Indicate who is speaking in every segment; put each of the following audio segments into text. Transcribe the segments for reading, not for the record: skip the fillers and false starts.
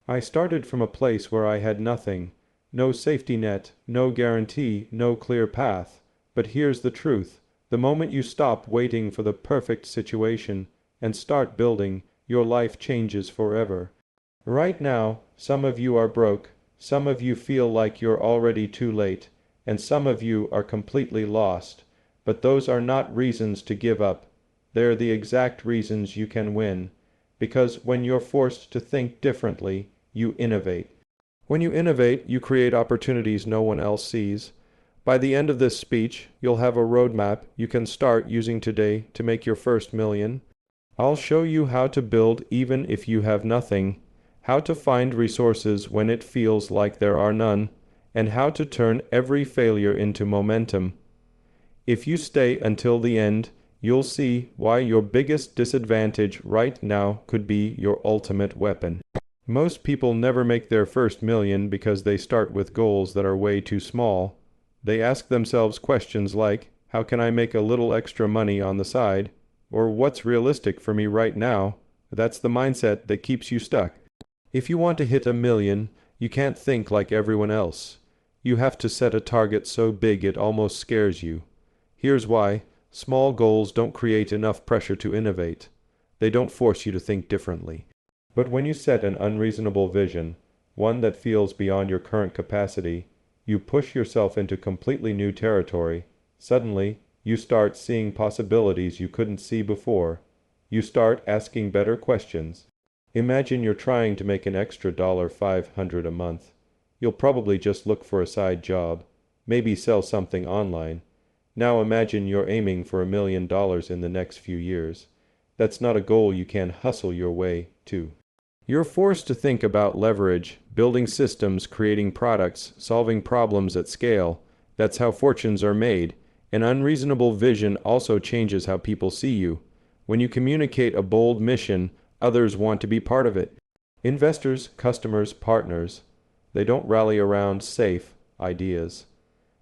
Speaker 1: I started from a place where I had nothing. No safety net, no guarantee, no clear path. But here's the truth. The moment you stop waiting for the perfect situation and start building, your life changes forever. Right now, some of you are broke, some of you feel like you're already too late, and some of you are completely lost. But those are not reasons to give up. They're the exact reasons you can win. Because when you're forced to think differently, you innovate. When you innovate, you create opportunities no one else sees. By the end of this speech, you'll have a roadmap you can start using today to make your first million. I'll show you how to build even if you have nothing, how to find resources when it feels like there are none, and how to turn every failure into momentum. If you stay until the end, you'll see why your biggest disadvantage right now could be your ultimate weapon. Most people never make their first million because they start with goals that are way too small. They ask themselves questions like, how can I make a little extra money on the side? Or what's realistic for me right now? That's the mindset that keeps you stuck. If you want to hit a million, you can't think like everyone else. You have to set a target so big it almost scares you. Here's why. Small goals don't create enough pressure to innovate. They don't force you to think differently. But when you set an unreasonable vision, one that feels beyond your current capacity, you push yourself into completely new territory. Suddenly, you start seeing possibilities you couldn't see before. You start asking better questions. Imagine you're trying to make an extra $500 a month. You'll probably just look for a side job, maybe sell something online. Now imagine you're aiming for $1 million in the next few years. That's not a goal you can hustle your way to. You're forced to think about leverage, building systems, creating products, solving problems at scale. That's how fortunes are made. An unreasonable vision also changes how people see you. When you communicate a bold mission, others want to be part of it. Investors, customers, partners, they don't rally around safe ideas.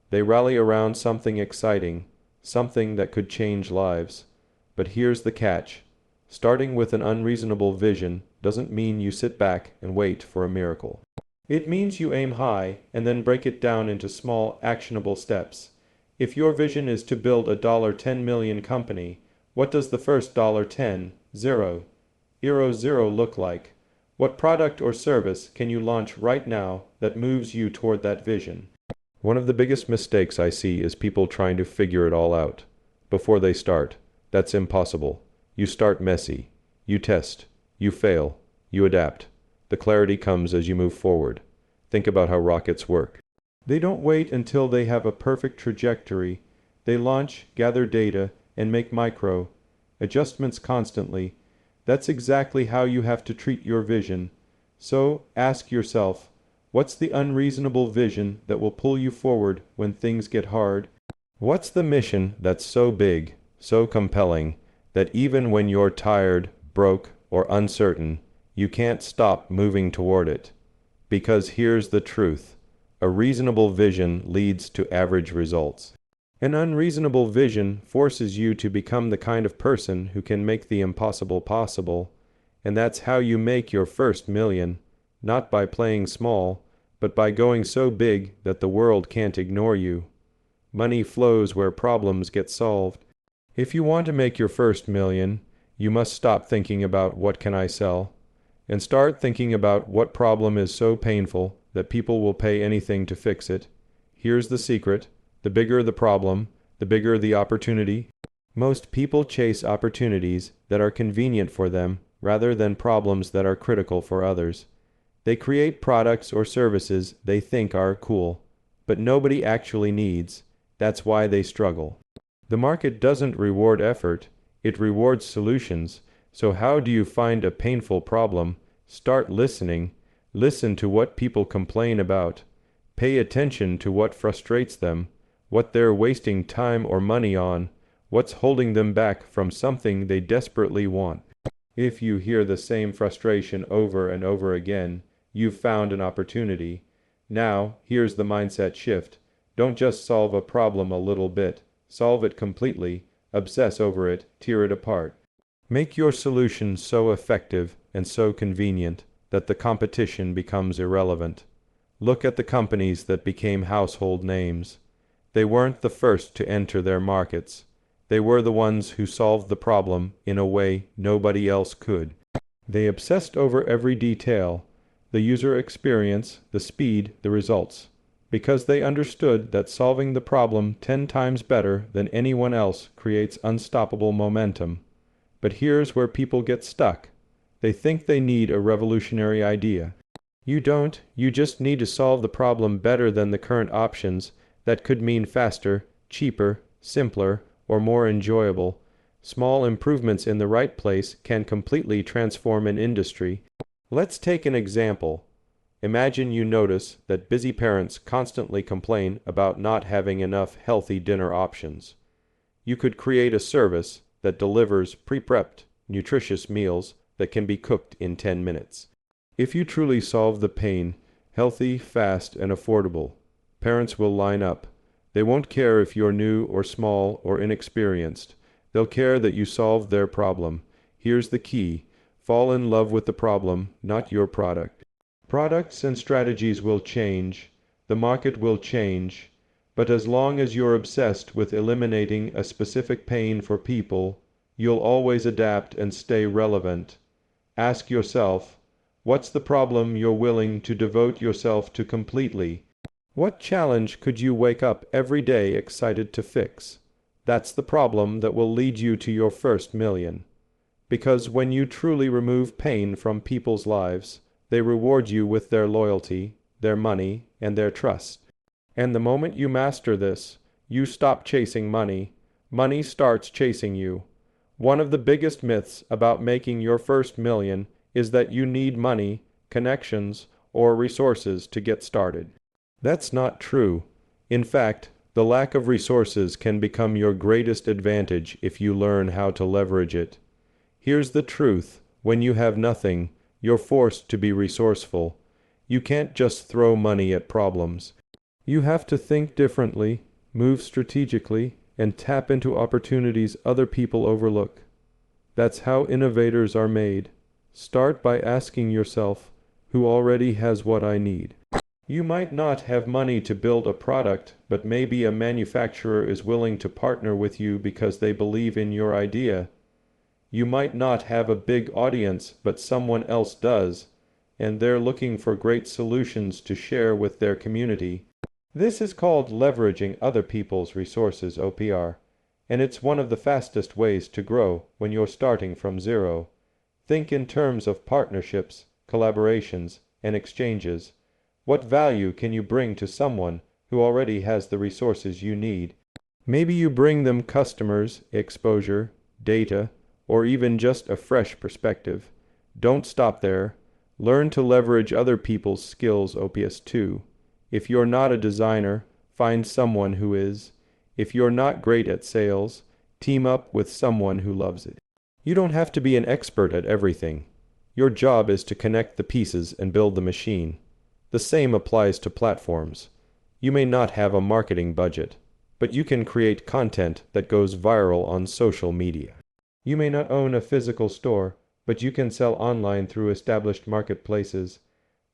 Speaker 1: They rally around something exciting, something that could change lives. But here's the catch. Starting with an unreasonable vision doesn't mean you sit back and wait for a miracle. It means you aim high and then break it down into small, actionable steps. If your vision is to build a $10 million company, what does the first $10, zero look like? What product or service can you launch right now that moves you toward that vision? One of the biggest mistakes I see is people trying to figure it all out before they start. That's impossible. You start messy. You test. You fail. You adapt. The clarity comes as you move forward. Think about how rockets work. They don't wait until they have a perfect trajectory. They launch, gather data, and make micro adjustments constantly. That's exactly how you have to treat your vision. So ask yourself, what's the unreasonable vision that will pull you forward when things get hard? What's the mission that's so big, so compelling, that even when you're tired, broke, or uncertain, you can't stop moving toward it? Because here's the truth. A reasonable vision leads to average results. An unreasonable vision forces you to become the kind of person who can make the impossible possible, and that's how you make your first million, not by playing small, but by going so big that the world can't ignore you. Money flows where problems get solved. If you want to make your first million, you must stop thinking about what can I sell, and start thinking about what problem is so painful that people will pay anything to fix it. Here's the secret. The bigger the problem, the bigger the opportunity. Most people chase opportunities that are convenient for them rather than problems that are critical for others. They create products or services they think are cool, but nobody actually needs. That's why they struggle. The market doesn't reward effort, it rewards solutions. So how do you find a painful problem? Start listening. Listen to what people complain about. Pay attention to what frustrates them, what they're wasting time or money on, what's holding them back from something they desperately want. If you hear the same frustration over and over again, you've found an opportunity. Now, here's the mindset shift. Don't just solve a problem a little bit. Solve it completely. Obsess over it. Tear it apart. Make your solution so effective and so convenient that the competition becomes irrelevant. Look at the companies that became household names. They weren't the first to enter their markets. They were the ones who solved the problem in a way nobody else could. They obsessed over every detail, the user experience, the speed, the results, because they understood that solving the problem 10 times better than anyone else creates unstoppable momentum. But here's where people get stuck. They think they need a revolutionary idea. You don't, you just need to solve the problem better than the current options. That could mean faster, cheaper, simpler, or more enjoyable. Small improvements in the right place can completely transform an industry. Let's take an example. Imagine you notice that busy parents constantly complain about not having enough healthy dinner options. You could create a service that delivers pre-prepped, nutritious meals that can be cooked in 10 minutes. If you truly solve the pain, healthy, fast, and affordable, parents will line up. They won't care if you're new or small or inexperienced. They'll care that you solved their problem. Here's the key. Fall in love with the problem, not your product. Products and strategies will change. The market will change. But as long as you're obsessed with eliminating a specific pain for people, you'll always adapt and stay relevant. Ask yourself, what's the problem you're willing to devote yourself to completely? What challenge could you wake up every day excited to fix? That's the problem that will lead you to your first million. Because when you truly remove pain from people's lives, they reward you with their loyalty, their money, and their trust. And the moment you master this, you stop chasing money. Money starts chasing you. One of the biggest myths about making your first million is that you need money, connections, or resources to get started. That's not true. In fact, the lack of resources can become your greatest advantage if you learn how to leverage it. Here's the truth. When you have nothing, you're forced to be resourceful. You can't just throw money at problems. You have to think differently, move strategically, and tap into opportunities other people overlook. That's how innovators are made. Start by asking yourself, who already has what I need? You might not have money to build a product, but maybe a manufacturer is willing to partner with you because they believe in your idea. You might not have a big audience, but someone else does, and they're looking for great solutions to share with their community. This is called leveraging other people's resources, OPR, and it's one of the fastest ways to grow when you're starting from zero. Think in terms of partnerships, collaborations, and exchanges. What value can you bring to someone who already has the resources you need? Maybe you bring them customers, exposure, data, or even just a fresh perspective. Don't stop there. Learn to leverage other people's skills, OPS 2. If you're not a designer, find someone who is. If you're not great at sales, team up with someone who loves it. You don't have to be an expert at everything. Your job is to connect the pieces and build the machine. The same applies to platforms. You may not have a marketing budget, but you can create content that goes viral on social media. You may not own a physical store, but you can sell online through established marketplaces.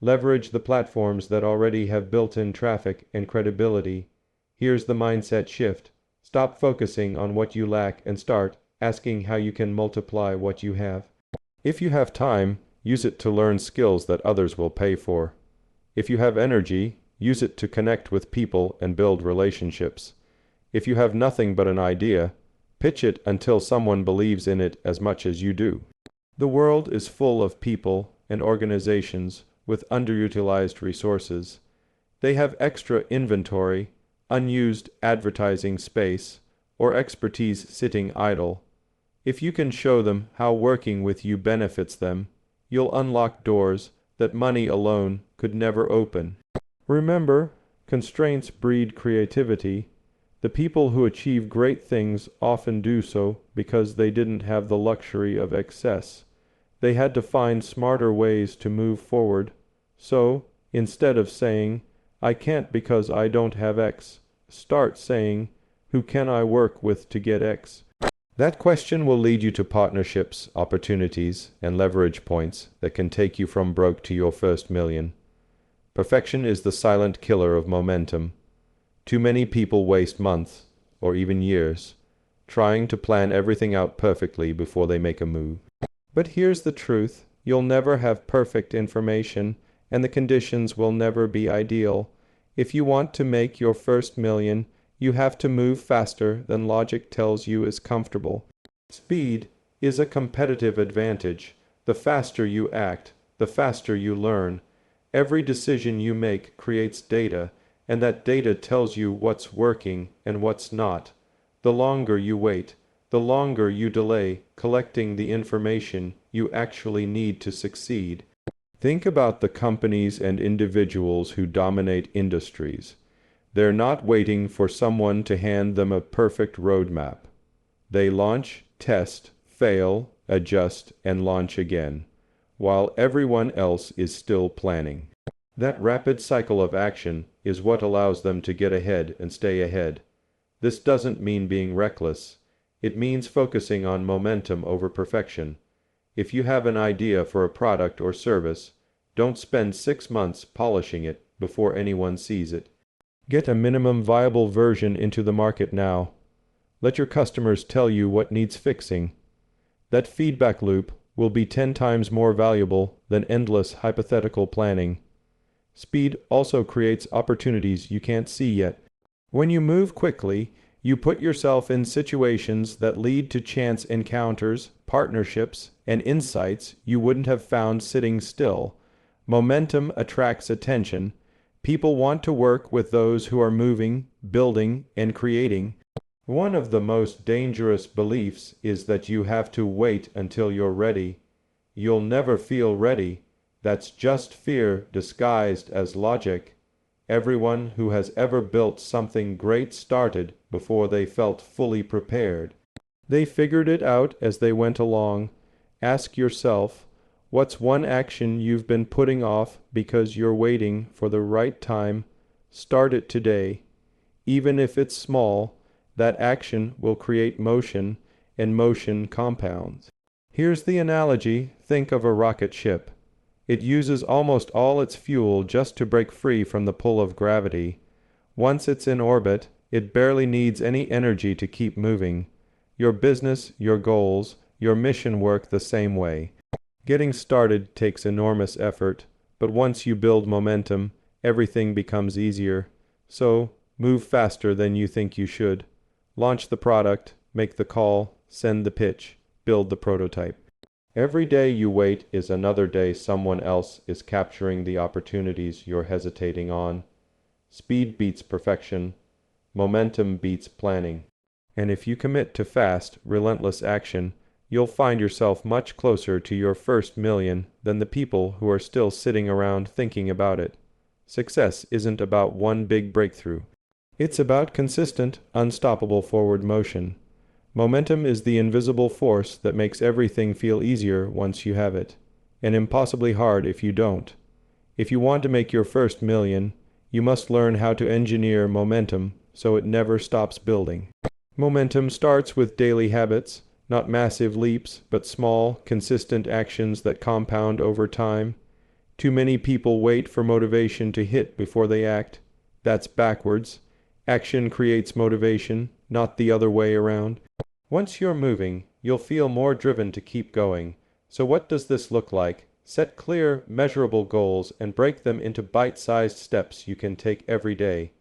Speaker 1: Leverage the platforms that already have built-in traffic and credibility. Here's the mindset shift. Stop focusing on what you lack and start asking how you can multiply what you have. If you have time, use it to learn skills that others will pay for. If you have energy, use it to connect with people and build relationships. If you have nothing but an idea, pitch it until someone believes in it as much as you do. The world is full of people and organizations with underutilized resources. They have extra inventory, unused advertising space, or expertise sitting idle. If you can show them how working with you benefits them, you'll unlock doors that money alone could never open. Remember, constraints breed creativity. The people who achieve great things often do so because they didn't have the luxury of excess. They had to find smarter ways to move forward. So, instead of saying, I can't because I don't have X, start saying, who can I work with to get X? That question will lead you to partnerships, opportunities, and leverage points that can take you from broke to your first million. Perfection is the silent killer of momentum. Too many people waste months, or even years, trying to plan everything out perfectly before they make a move. But here's the truth. You'll never have perfect information, and the conditions will never be ideal. If you want to make your first million, you have to move faster than logic tells you is comfortable. Speed is a competitive advantage. The faster you act, the faster you learn. Every decision you make creates data, and that data tells you what's working and what's not. The longer you wait, the longer you delay collecting the information you actually need to succeed. Think about the companies and individuals who dominate industries. They're not waiting for someone to hand them a perfect roadmap. They launch, test, fail, adjust, and launch again, while everyone else is still planning. That rapid cycle of action is what allows them to get ahead and stay ahead. This doesn't mean being reckless. It means focusing on momentum over perfection. If you have an idea for a product or service, don't spend 6 months polishing it before anyone sees it. Get a minimum viable version into the market now. Let your customers tell you what needs fixing. That feedback loop will be 10 times more valuable than endless hypothetical planning. Speed also creates opportunities you can't see yet. When you move quickly, you put yourself in situations that lead to chance encounters, partnerships, and insights you wouldn't have found sitting still. Momentum attracts attention. People want to work with those who are moving, building, and creating. One of the most dangerous beliefs is that you have to wait until you're ready. You'll never feel ready. That's just fear disguised as logic. Everyone who has ever built something great started before they felt fully prepared. They figured it out as they went along. Ask yourself, what's one action you've been putting off because you're waiting for the right time? Start it today. Even if it's small, that action will create motion, and motion compounds. Here's the analogy. Think of a rocket ship. It uses almost all its fuel just to break free from the pull of gravity. Once it's in orbit, it barely needs any energy to keep moving. Your business, your goals, your mission work the same way. Getting started takes enormous effort, but once you build momentum, everything becomes easier. So, move faster than you think you should. Launch the product, make the call, send the pitch, build the prototype. Every day you wait is another day someone else is capturing the opportunities you're hesitating on. Speed beats perfection. Momentum beats planning. And if you commit to fast, relentless action, you'll find yourself much closer to your first million than the people who are still sitting around thinking about it. Success isn't about one big breakthrough. It's about consistent, unstoppable forward motion. Momentum is the invisible force that makes everything feel easier once you have it, and impossibly hard if you don't. If you want to make your first million, you must learn how to engineer momentum so it never stops building. Momentum starts with daily habits, not massive leaps, but small, consistent actions that compound over time. Too many people wait for motivation to hit before they act. That's backwards. Action creates motivation, not the other way around. Once you're moving, you'll feel more driven to keep going. So what does this look like? Set clear, measurable goals and break them into bite-sized steps you can take every day.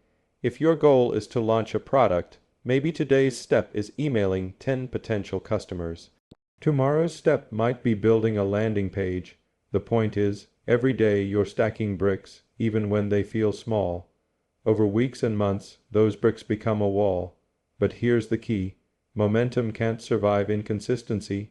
Speaker 1: If your goal is to launch a product, maybe today's step is emailing 10 potential customers. Tomorrow's step might be building a landing page. The point is, every day you're stacking bricks, even when they feel small. Over weeks and months, those bricks become a wall. But here's the key. Momentum can't survive inconsistency.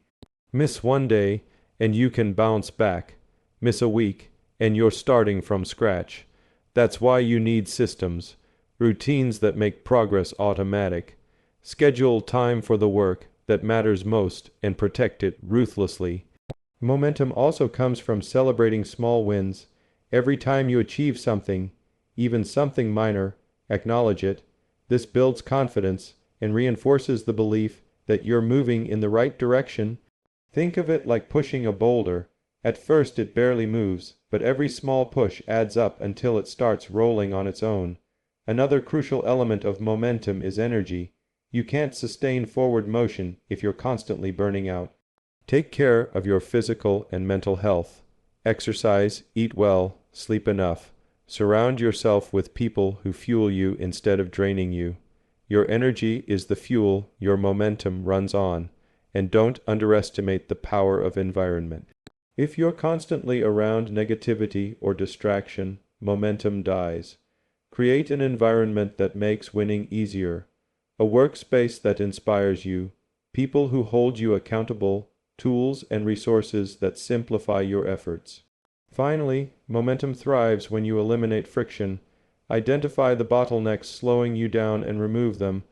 Speaker 1: Miss one day, and you can bounce back. Miss a week, and you're starting from scratch. That's why you need systems, routines that make progress automatic. Schedule time for the work that matters most and protect it ruthlessly. Momentum also comes from celebrating small wins. Every time you achieve something, even something minor, acknowledge it. This builds confidence and reinforces the belief that you're moving in the right direction. Think of it like pushing a boulder. At first it barely moves, but every small push adds up until it starts rolling on its own. Another crucial element of momentum is energy. You can't sustain forward motion if you're constantly burning out. Take care of your physical and mental health. Exercise, eat well, sleep enough. Surround yourself with people who fuel you instead of draining you. Your energy is the fuel your momentum runs on, and don't underestimate the power of environment. If you're constantly around negativity or distraction, momentum dies. Create an environment that makes winning easier. A workspace that inspires you, people who hold you accountable, tools and resources that simplify your efforts. Finally, momentum thrives when you eliminate friction. Identify the bottlenecks slowing you down and remove them.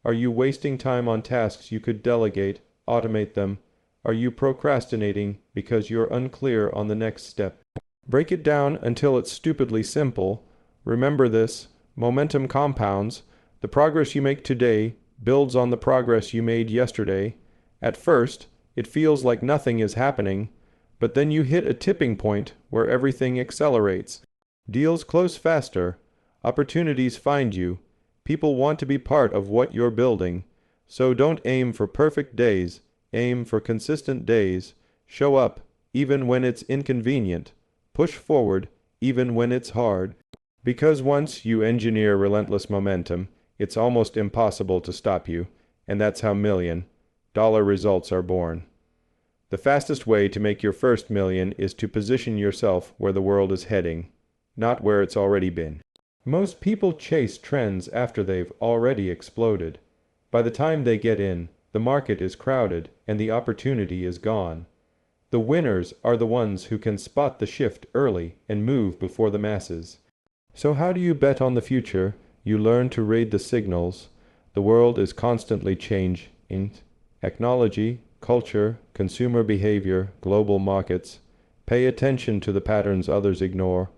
Speaker 1: Are you wasting time on tasks you could delegate, automate them? Are you procrastinating because you're unclear on the next step? Break it down until it's stupidly simple. Remember this, momentum compounds. The progress you make today builds on the progress you made yesterday. At first, it feels like nothing is happening, but then you hit a tipping point where everything accelerates. Deals close faster. Opportunities find you. People want to be part of what you're building. So don't aim for perfect days. Aim for consistent days. Show up, even when it's inconvenient. Push forward, even when it's hard. Because once you engineer relentless momentum, it's almost impossible to stop you, and that's how million-dollar results are born. The fastest way to make your first million is to position yourself where the world is heading, not where it's already been. Most people chase trends after they've already exploded. By the time they get in, the market is crowded and the opportunity is gone. The winners are the ones who can spot the shift early and move before the masses. So how do you bet on the future? You learn to read the signals. The world is constantly changing. Technology, culture, consumer behavior, global markets. Pay attention to the patterns others ignore.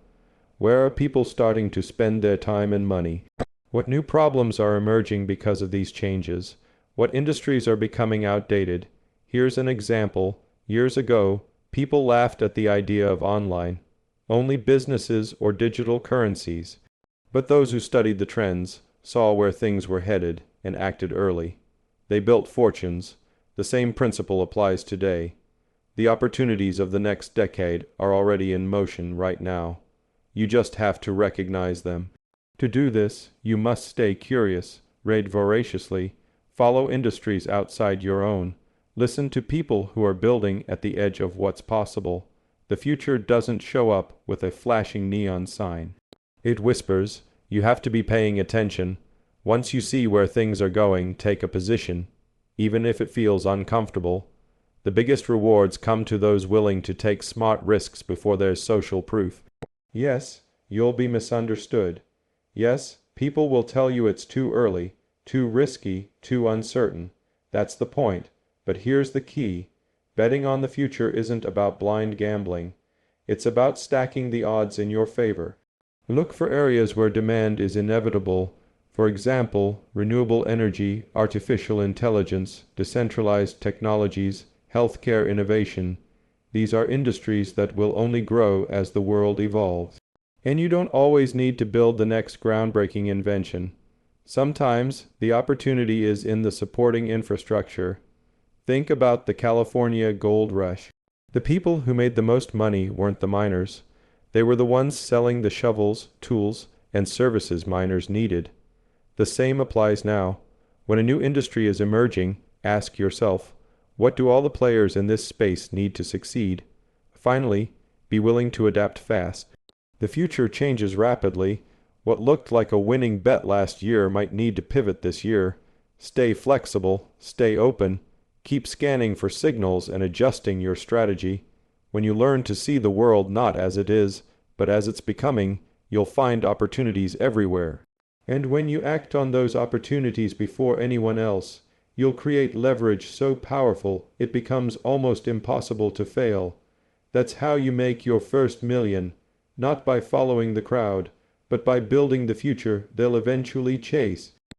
Speaker 1: Where are people starting to spend their time and money? What new problems are emerging because of these changes? What industries are becoming outdated? Here's an example. Years ago, people laughed at the idea of online. Only businesses or digital currencies. But those who studied the trends saw where things were headed and acted early. They built fortunes. The same principle applies today. The opportunities of the next decade are already in motion right now. You just have to recognize them. To do this, you must stay curious, read voraciously, follow industries outside your own, listen to people who are building at the edge of what's possible. The future doesn't show up with a flashing neon sign. It whispers, you have to be paying attention. Once you see where things are going, take a position, even if it feels uncomfortable. The biggest rewards come to those willing to take smart risks before there's social proof. Yes, you'll be misunderstood. Yes, people will tell you it's too early, too risky, too uncertain. That's the point. But here's the key. Betting on the future isn't about blind gambling. It's about stacking the odds in your favor. Look for areas where demand is inevitable. For example, renewable energy, artificial intelligence, decentralized technologies, healthcare innovation. These are industries that will only grow as the world evolves. And you don't always need to build the next groundbreaking invention. Sometimes the opportunity is in the supporting infrastructure. Think about the California gold rush. The people who made the most money weren't the miners. They were the ones selling the shovels, tools, and services miners needed. The same applies now. When a new industry is emerging, ask yourself, what do all the players in this space need to succeed? Finally, be willing to adapt fast. The future changes rapidly. What looked like a winning bet last year might need to pivot this year. Stay flexible, stay open, keep scanning for signals and adjusting your strategy. When you learn to see the world not as it is, but as it's becoming, you'll find opportunities everywhere. And when you act on those opportunities before anyone else, you'll create leverage so powerful it becomes almost impossible to fail. That's how you make your first million, not by following the crowd, but by building the future they'll eventually chase.